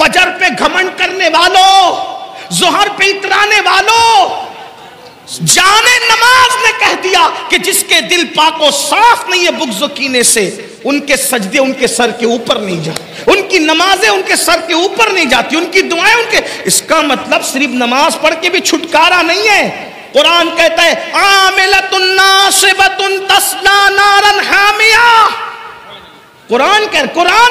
فجر پہ گھمنڈ کرنے والوں، ظہر پہ اترانے والوں، جان نماز نے کہہ دیا کہ جس کے دل پاک و صاف نہیں ہے بغض و کینے سے، ان کے سجدے ان کے سر کے اوپر نہیں جاتے، ان کی نمازیں ان کے سر کے اوپر نہیں جاتی، ان کی دعائیں ان کے. اس کا مطلب صرف نماز پڑھ کے بھی چھٹکارا نہیں ہے. قرآن کہتا ہے عاملۃ ناصبۃ تصلی نارا حامیہ. قرآن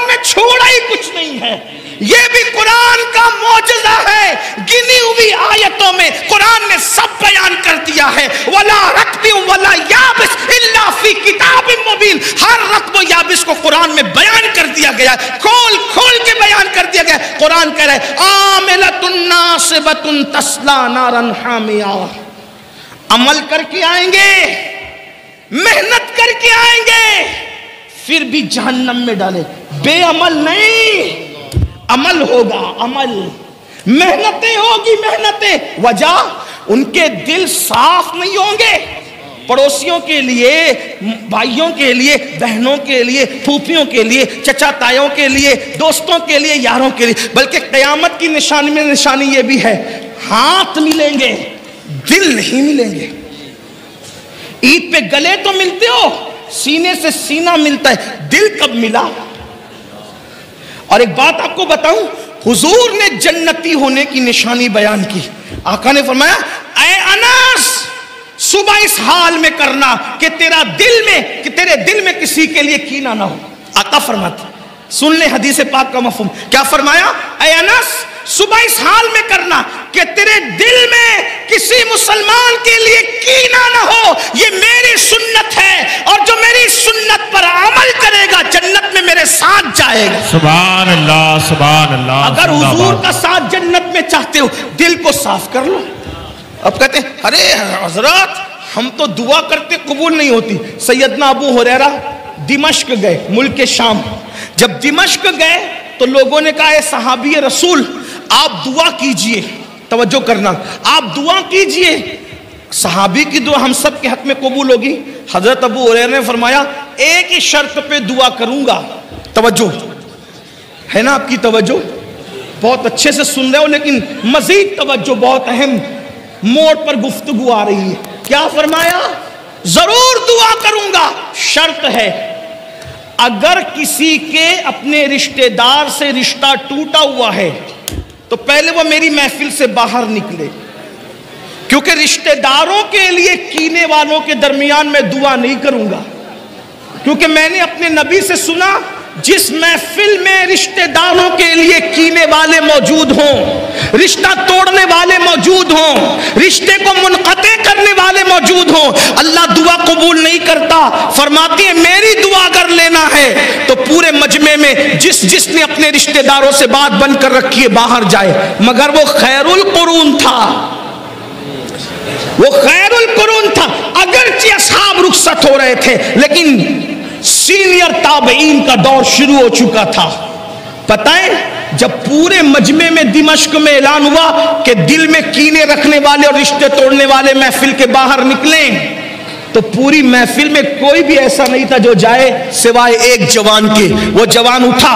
میں چھوڑا ہی کچھ نہیں ہے. یہ بھی قرآن کا معجزہ ہے. گنی ہوئی آیتوں میں قرآن نے سب بیان کر دیا ہے. وَلَا رَطْبٍ وَلَا يَابِسٍ إِلَّا فِي كِتَابٍ مُبِينٍ. ہر رطب و یابس کو قرآن میں بیان کر دیا گیا ہے، کھول کے بیان کر دیا گیا ہے. قرآن کہہ رہا ہے عاملۃ ناصبۃ تصلی نارا حامیہ. عمل کر کے آئیں گے، محنت کر کے آئیں گے، پھر بھی جہنم میں ڈالے. بے عمل نہیں، عمل ہوگا، عمل، محنتیں ہوگی، محنتیں. وجہ ان کے دل صاف نہیں ہوں گے. پڑوسیوں کے لیے، بھائیوں کے لیے، بہنوں کے لیے، پھوپھیوں کے لیے، چچا تایوں کے لیے، دوستوں کے لیے، یاروں کے لیے. بلکہ قیامت کی نشانی میں نشانی یہ بھی ہے، ہاتھ ملیں گے، دل نہیں ملیں گے. عید پہ گلے تو ملتے ہو، سینے سے سینہ ملتا ہے، دل کب ملا؟ اور ایک بات آپ کو بتاؤں، حضور نے جنتی ہونے کی نشانی بیان کی. آقا نے فرمایا اے انس، صبح اس حال میں کرنا کہ تیرے دل میں کسی کے لیے کینہ نہ ہو. آقا فرماتے، سن لیں حدیث پاک کا مفہوم. کیا فرمایا؟ اے انس، صبح اس حال میں کرنا کہ تیرے دل میں کسی مسلمان کے لیے کینہ نہ ہو. یہ میری سنت ہے، اور جو میری سنت پر عمل کرے گا جنت میں میرے ساتھ جائے گا. سبحان اللہ، سبحان اللہ. اگر حضور کا ساتھ جنت میں چاہتے ہو، دل کو صاف کر لو. اب کہتے ہیں ارے حضرات ہم تو دعا کرتے قبول نہیں ہوتی. سیدنا ابو ہریرہ دمشق گئے، ملک شام. جب دمشق گئے تو لوگوں نے کہا اے صحابی رسول آپ دعا کیجئے. توجہ کرنا، آپ دعا کیجئے. صحابی کی دعا ہم سب کے حق میں قبول ہوگی. حضرت ابو ہریرہ نے فرمایا ایک ہی شرط پہ دعا کروں گا. توجہ ہے نا آپ کی؟ توجہ بہت اچھے سے سن رہے ہو، لیکن مزید توجہ، بہت اہم موڑ پر گفتگو آ رہی ہے. کیا فرمایا؟ ضرور دعا کروں گا، شرط ہے اگر کسی کے اپنے رشتہ دار سے رشتہ ٹوٹا ہوا ہے تو پہلے وہ میری محفل سے باہر نکلے. کیونکہ رشتہ داروں کے لیے کینے والوں کے درمیان میں دعا نہیں کروں گا. کیونکہ میں نے اپنے نبی سے سنا جس محفل میں رشتہ داروں کے لیے کینے والے موجود ہوں، رشتہ توڑنے والے موجود ہوں، رشتے کو منقطع کرنے والے موجود ہوں، اللہ دعا قبول نہیں کرتا. فرماتے ہیں میری دعا اگر لینا ہے تو پورے مجمع میں جس نے اپنے رشتہ داروں سے بات بند کر رکھی ہے باہر جائے. مگر وہ خیر القرون تھا، وہ خیر القرون تھا. اگرچہ اصحاب رخصت ہو رہے تھے لیکن سینئر تابعین کا دور شروع ہو چکا تھا. پتہ ہے جب پورے مجمع میں دمشق میں اعلان ہوا کہ دل میں کینے رکھنے والے اور رشتے توڑنے والے محفل کے باہر نکلیں، تو پوری محفل میں کوئی بھی ایسا نہیں تھا جو جائے سوائے ایک جوان کے. وہ جوان اٹھا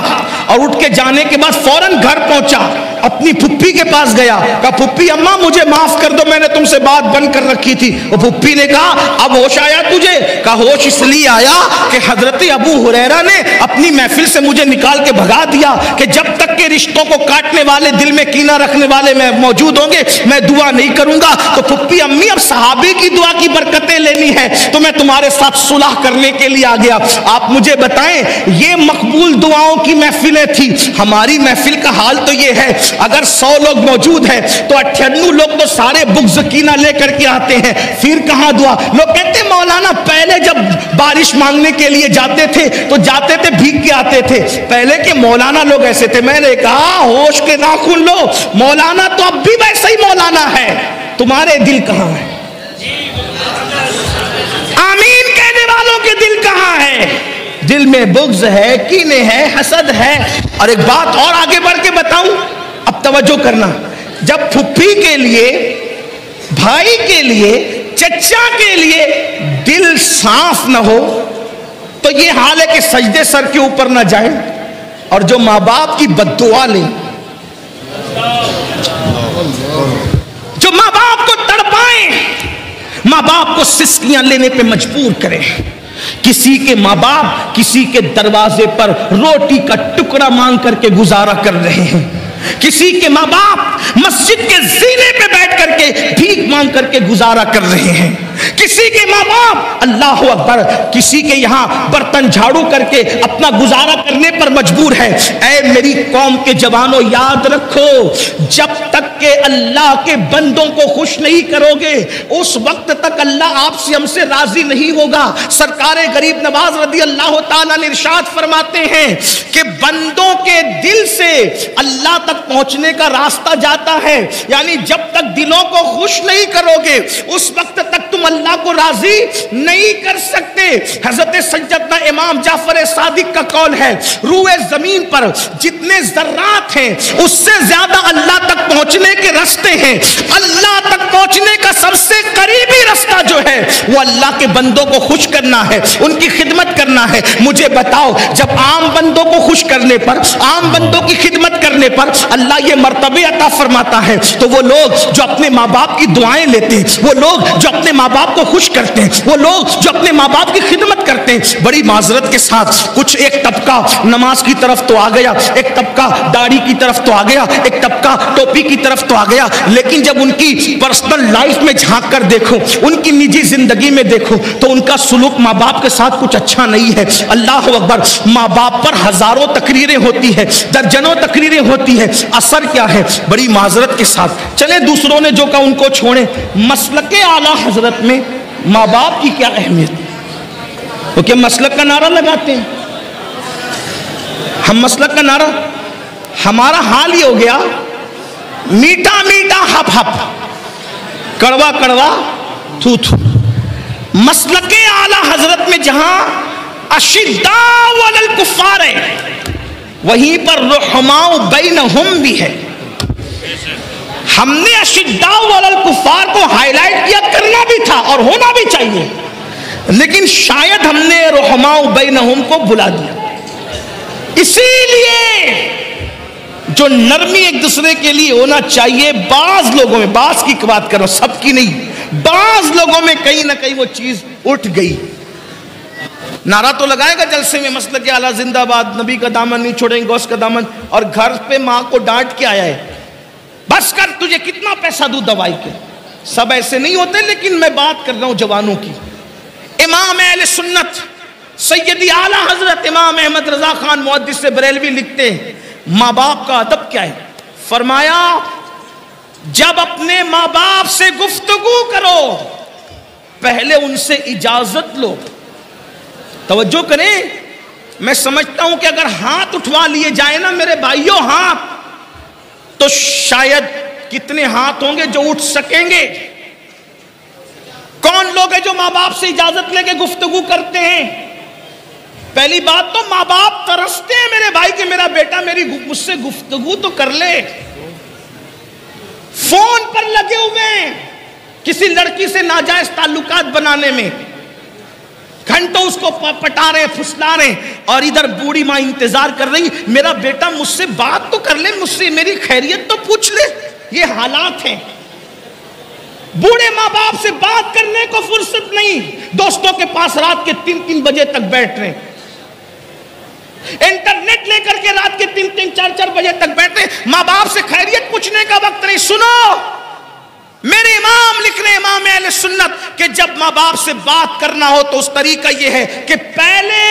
اور اٹھ کے جانے کے بعد فوراً گھر پہنچا، اپنی پھپھی کے پاس گیا. کہا پھپھی اماں مجھے معاف کر دو، میں نے تم سے بات بند کر رکھی تھی. وہ پھپھی نے کہا اب ہوش آیا تجھے؟ کہا ہوش اس لیے آیا کہ حضرت ابو ہریرہ نے اپنی محفل سے مجھے نکال کے بھگا دیا کہ جب تک کہ رشتوں کو کاٹنے والے، دل میں کینہ رکھنے والے میں موجود ہوں گے میں دعا نہیں کروں گا. تو پھپھی امی اب صحابی کی دعا کی برکتیں لینی ہے تو میں تمہارے ساتھ صلح کرنے کے لیے آ گیا. آپ مجھے بتائیں یہ مقبول دعاؤں کی محفلیں تھی. ہماری محفل کا حال تو یہ ہے اگر 100 لوگ موجود ہیں تو 98 لوگ تو سارے بغض کینہ لے کر کے آتے ہیں، پھر کہاں دعا؟ لوگ کہتے ہیں مولانا پہلے جب بارش مانگنے کے لیے جاتے تھے تو جاتے تھے بھیگ کے آتے تھے، پہلے کے مولانا لوگ ایسے تھے. میں نے کہا ہوش کے ناخن لو، مولانا تو اب بھی ویسا ہی مولانا ہے، تمہارے دل کہاں ہے؟ آمین کہنے والوں کے دل کہاں ہے؟ دل میں بغض ہے، کینے ہے، حسد ہے. اور ایک بات اور آگے بڑھ کے بتاؤں، اب توجہ کرنا. جب پھپھی کے لیے، بھائی کے لیے، چچا کے لیے دل صاف نہ ہو تو یہ حال ہے کہ سجدے سر کے اوپر نہ جائیں. اور جو ماں باپ کی بد دعا لیں، جو ماں باپ کو تڑپائیں، ماں باپ کو سسکیاں لینے پہ مجبور کریں. کسی کے ماں باپ کسی کے دروازے پر روٹی کا ٹکڑا مانگ کر کے گزارا کر رہے ہیں. کسی کے ماں باپ مسجد کے زینے پہ بیٹھ کر کے بھیک مانگ کر کے گزارا کر رہے ہیں. کسی کے ماں باپ اللہ اکبر کسی کے یہاں برتن جھاڑو کر کے اپنا گزارا کرنے پر مجبور ہے. اے میری قوم کے جوانوں، یاد رکھو، جب تک کہ اللہ کے بندوں کو خوش نہیں کرو گے اس وقت تک اللہ آپ سے ہم سے راضی نہیں ہوگا. سرکار غریب نواز رضی اللہ تعالیٰ نے ارشاد فرماتے ہیں کہ بندوں کے دل سے اللہ تک پہنچنے کا راستہ جاتا ہے، یعنی جب تک دلوں کو خوش نہیں کرو گے اس وقت تک تم اللہ کو راضی نہیں کر سکتے. حضرت سیدنا امام جعفر صادق کا قول ہے، روئے زمین پر جتنے ذرات ہیں اس سے زیادہ اللہ تک پہنچنے کے راستے ہیں. اللہ تک پہنچنے کا سب سے قریبی راستہ جو ہے وہ اللہ کے بندوں کو خوش کرنا ہے، ان کی خدمت کرنا ہے. مجھے بتاؤ، جب عام بندوں کو خوش کرنے پر، عام بندوں کی خدمت کرنے پر اللہ یہ مرتبے عطا فرماتا ہے، تو وہ لوگ جو اپنے ماں باپ کی دعائیں لیتے ہیں، وہ لوگ جو اپنے ماں باپ کو خوش کرتے ہیں، وہ لوگ جو اپنے ماں باپ کی خدمت کرتے ہیں، بڑی معذرت کے ساتھ کچھ ایک طبقہ نماز کی طرف تو آ گیا، ایک طبقہ داڑھی کی طرف تو آ گیا، ایک طبقہ ٹوپی کی طرف تو آ گیا، لیکن جب ان کی پرسنل لائف میں جھانک کر دیکھو، ان کی نجی زندگی میں دیکھو تو ان کا سلوک ماں باپ کے ساتھ کچھ اچھا نہیں ہے. اللہ اکبر، ماں باپ پر ہزاروں تقریریں ہوتی ہے، درجنوں تقریریں ہوتی ہے، اثر کیا ہے؟ بڑی معذرت کے ساتھ چلے دوسروں نے جو کہا ان کو چھوڑیں. مسلک اعلیٰ حضرت میں ماں باپ کی کیا اہمیت؟ وہ کیا مسلک کا نعرہ لگاتے ہیں؟ ہم مسلک کا نعرہ، ہمارا حال یہ ہو گیا میٹھا میٹھا ہپ ہپ، کڑوا کڑوا تھو تھو. مسلک اعلیٰ حضرت میں جہاں اشداء علی الکفار ہے وہیں پر رحماء بینہم بھی ہے. ہم نے اشداء علی الکفار کو ہائی لائٹ کیا، کرنا بھی تھا اور ہونا بھی چاہیے، لیکن شاید ہم نے رحماء بینہم کو بلا دیا. اسی لیے جو نرمی ایک دوسرے کے لیے ہونا چاہیے، بعض لوگوں میں، بعض کی بات کرو سب کی نہیں، بعض لوگوں میں کہیں نہ کہیں وہ چیز اٹھ گئی. نعرہ تو لگائے گا جلسے میں مسلک اعلیٰ زندہ باد، نبی کا دامن نہیں چھوڑیں گے، غوث کا دامن، اور گھر پہ ماں کو ڈانٹ کے آیا ہے، بس کر، تجھے کتنا پیسہ دوں دوائی کے. سب ایسے نہیں ہوتے، لیکن میں بات کر رہا ہوں جوانوں کی. امام اہل سنت سیدی اعلیٰ حضرت امام احمد رضا خان محدث بریلوی لکھتے ہیں ماں باپ کا ادب کیا ہے. فرمایا جب اپنے ماں باپ سے گفتگو کرو پہلے ان سے اجازت لو. توجہ کریں، میں سمجھتا ہوں کہ اگر ہاتھ اٹھوا لیے جائیں نا میرے بھائیوں ہاتھ، تو شاید کتنے ہاتھ ہوں گے جو اٹھ سکیں گے. کون لوگ ہیں جو ماں باپ سے اجازت لے کے گفتگو کرتے ہیں؟ پہلی بات تو ماں باپ ترستے ہیں میرے بھائی کہ میرا بیٹا مجھ سے گفتگو تو کر لے. فون پر لگے ہوئے ہیں کسی لڑکی سے ناجائز تعلقات بنانے میں، گھنٹوں اس کو پٹا رہے، پھسلا رہے، اور ادھر بوڑھی ماں انتظار کر رہی میرا بیٹا مجھ سے بات تو کر لے، مجھ سے میری خیریت تو پوچھ لے. یہ حالات ہیں. بوڑھے ماں باپ سے بات کرنے کو فرصت نہیں، دوستوں کے پاس رات کے 3-3 بجے تک بیٹھ رہے، انٹرنیٹ لے کر کے رات کے 3-3 4-4 بجے تک بیٹھ رہے. ماں باپ سے خیریت پوچھنے کا وقت نہیں. سنو، میرے امام لکھ رہے، امام اہل سنت، کہ جب ماں باپ سے بات کرنا ہو تو اس طریقہ یہ ہے کہ پہلے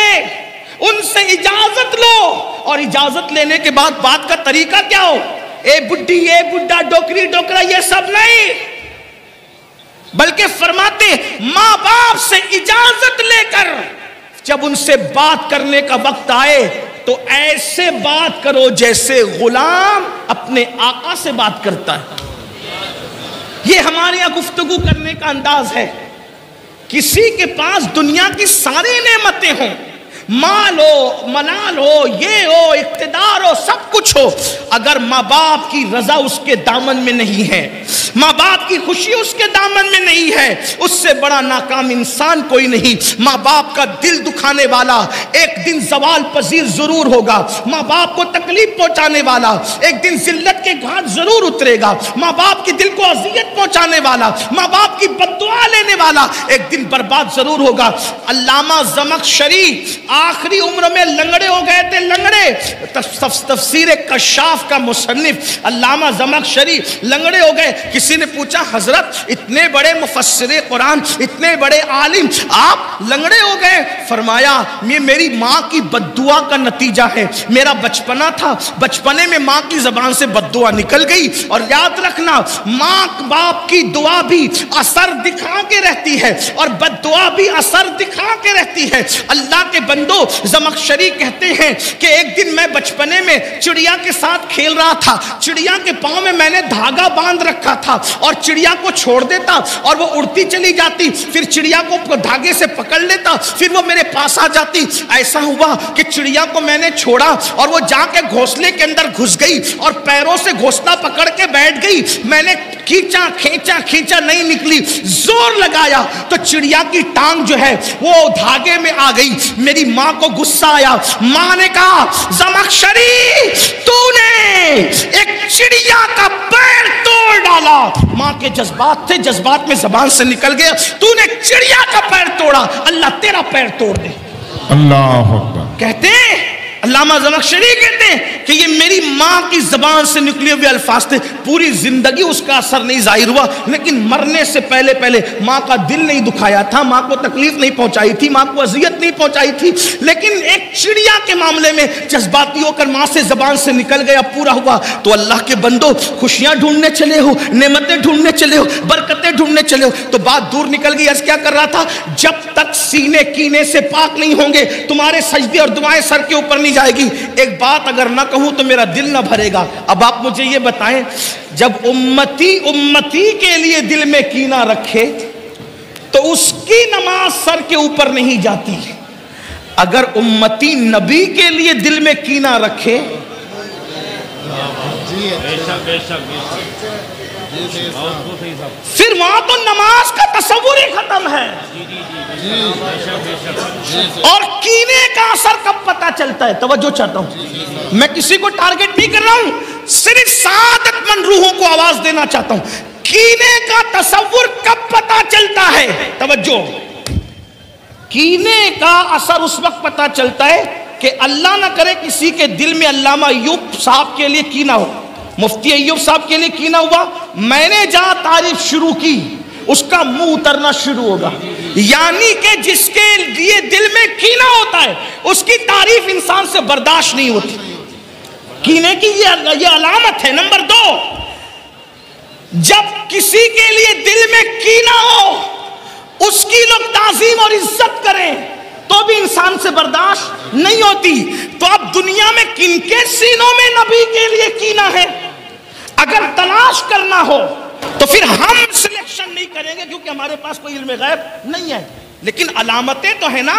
ان سے اجازت لو، اور اجازت لینے کے بعد بات کا طریقہ کیا ہو؟ اے بڈھی، اے بڈھا، ڈوکری ڈوکرا، یہ سب نہیں، بلکہ فرماتے ماں باپ سے اجازت لے کر جب ان سے بات کرنے کا وقت آئے تو ایسے بات کرو جیسے غلام اپنے آقا سے بات کرتا ہے. یہ ہمارے یہاں گفتگو کرنے کا انداز ہے. کسی کے پاس دنیا کی ساری نعمتیں ہوں، مال ہو، منال ہو، یہ ہو، اقتدار ہو، سب کچھ ہو، اگر ماں باپ کی رضا اس کے دامن میں نہیں ہے، ماں باپ کی خوشی اس کے دامن میں نہیں ہے، اس سے بڑا ناکام انسان کوئی نہیں۔ ماں باپ کا دل دکھانے والا ایک دن زوال پذیر ضرور ہوگا، ماں باپ کو تکلیف پہنچانے والا ایک دن ذلت کے گھاٹ ضرور اترے گا، ماں باپ کے دل کو اذیت پہنچانے والا، ماں باپ کی بد دعا لینے والا ایک دن برباد ضرور ہوگا۔ علامہ زمخشری آخری عمر میں لنگڑے ہو گئے تھے، لنگڑے، تفسیر کشاف کا مصنف علامہ زمخشری لنگڑے ہو گئے۔ کسی نے پوچھا حضرت اتنے بڑے مفسر قرآن، اتنے بڑے عالم، آپ لنگڑے ہو گئے؟ فرمایا یہ میری ماں کی بد دعا کا نتیجہ ہے۔ میرا بچپنا تھا، بچپنے میں ماں کی زبان سے بد دعا نکل گئی، اور یاد رکھنا ماں باپ کی دعا بھی اثر دکھا کے رہتی ہے اور بد دعا بھی اثر دکھا کے رہتی ہے۔ اللہ کے بندو، زمخشری کہتے ہیں کہ ایک دن میں بچپنے میں چڑیا کے ساتھ کھیل رہا تھا، چڑیا کے پاؤں میں نے دھاگا باندھ رکھا تھا اور چڑیا کو چھوڑ دیتا اور وہ اڑتی چلی جاتی، پھر چڑیا کو دھاگے سے پکڑ لیتا، پھر وہ میرے پاس آ جاتی۔ ایسا ہوا کہ چڑیا کو میں نے چھوڑا اور وہ جا کے گھونسلے کے اندر گھس گئی اور پیروں سے گھونسلہ پکڑ کے بیٹھ گئی۔ میں نے کھینچا کھینچا کھینچا، نہیں نکلی، زور لگایا تو چڑیا کی ٹانگ جو ہے وہ دھاگے میں آ گئی۔ میری ماں کو غصہ آیا، ماں نے کہا زمخشری تو نے ایک چڑیا کا پیر توڑ ڈالا۔ ماں کے جذبات تھے، جذبات میں زبان سے نکل گیا، تو نے چڑیا کا پیر توڑا، اللہ تیرا پیر توڑ دے۔ اللہ اکبر۔ کہتے ہیں علامہ زمخشری کہتے ہیں کہ یہ میری ماں کی زبان سے نکلے ہوئے الفاظ تھے۔ پوری زندگی اس کا اثر نہیں ظاہر ہوا، لیکن مرنے سے پہلے ماں کا دل نہیں دکھایا تھا، ماں کو تکلیف نہیں پہنچائی تھی، ماں کو اذیت نہیں پہنچائی تھی، لیکن ایک چڑیا کے معاملے میں جذباتی ہو کر ماں سے زبان سے نکل گیا، پورا ہوا۔ تو اللہ کے بندو، خوشیاں ڈھونڈنے چلے ہو، نعمتیں ڈھونڈنے چلے ہو، برکتیں ڈھونڈنے چلے ہو، تو بات دور نکل گئی۔ عرض کیا کر رہا تھا؟ جب تک سینے کینے سے پاک نہیں ہوں گے تمہارے سجدے اور دعائیں سر کے اوپر نہیں جائے گی۔ ایک بات اگر نہ کہوں تو میرا دل نہ بھرے گا۔ اب آپ مجھے یہ بتائیں، جب امتی کے لیے دل میں کینہ رکھے تو اس کی نماز سر کے اوپر نہیں جاتی، اگر امتی نبی کے لیے دل میں کینہ رکھے پھر وہاں تو نماز کا تصور ہی ختم ہے۔ اور کینے کا اثر کب پتا چلتا ہے؟ توجہ چاہتا ہوں، میں کسی کو ٹارگٹ نہیں کر رہا ہوں، صرف سعادت مند روحوں کو آواز دینا چاہتا ہوں۔ کینے کا تصور کب پتا چلتا ہے؟ توجہ، کینے کا اثر اس وقت پتا چلتا ہے کہ اللہ نہ کرے کسی کے دل میں علامہ ایوب صاحب کے لیے کینہ ہو، مفتی ایوب صاحب کے لیے کینہ ہوا، میں نے جہاں تعریف شروع کی اس کا منہ اترنا شروع ہوگا۔ یعنی کہ جس کے لیے دل میں کینہ ہوتا ہے اس کی تعریف انسان سے برداشت نہیں ہوتی۔ کینے کی یہ علامت ہے۔ نمبر 2، جب کسی کے لیے دل میں کینہ ہو اس کی لوگ تعظیم اور عزت کریں تو بھی انسان سے برداشت نہیں ہوتی۔ تو اب دنیا میں کن کے سینوں میں نبی کے لیے کینہ ہے؟ اگر تلاش کرنا ہو تو پھر ہم سلیکشن نہیں کریں گے کیونکہ ہمارے پاس کوئی علم غیب نہیں ہے، لیکن علامتیں تو ہیں نا۔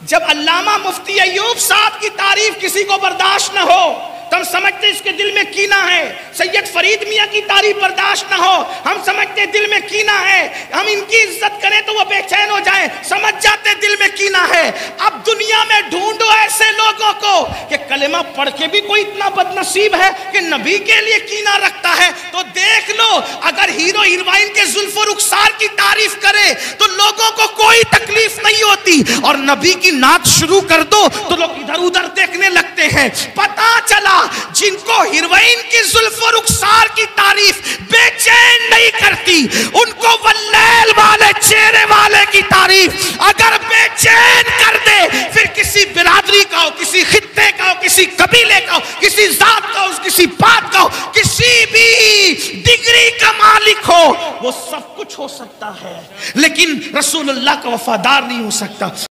جب علامہ مفتی ایوب صاحب کی تعریف کسی کو برداشت نہ ہو تو ہم سمجھتے اس کے دل میں کینہ ہے۔ سید فرید میاں کی تعریف برداشت نہ ہو، ہم سمجھتے دل میں کینہ ہے۔ ہم ان کی عزت کریں تو وہ بے چین ہو جائیں، سمجھ جاتے دل میں کینہ ہے۔ اب دنیا میں ڈھونڈو ایسے لوگوں کو کہ کلمہ پڑھ کے بھی کوئی اتنا بد نصیب ہے کہ نبی کے لیے کینہ رکھتا ہے، تو دیکھ لو اگر ہیرو ہیروئن کے زلف و رخسار کی تعریف کرے تو لوگوں کو کوئی تکلیف نہیں ہوتی، اور نبی کی نعت شروع کر دو تو لوگ ادھر ادھر دیکھنے لگتے ہیں۔ پتہ چلا جن کو ہیروئن کی زلف و رخسار کی تعریف بے چین نہیں کرتی، ان کو واللیل والے چہرے والے کی تعریف اگر بے چین کر دے، پھر کسی برادری کا ہو، کسی خطے کا ہو، کسی قبیلے کا ہو، کسی ذات کا ہو، کسی بات کا ہو، کسی بھی ڈگری کا مالک ہو، وہ سب کچھ ہو سکتا ہے لیکن رسول اللہ کا وفادار نہیں ہو سکتا۔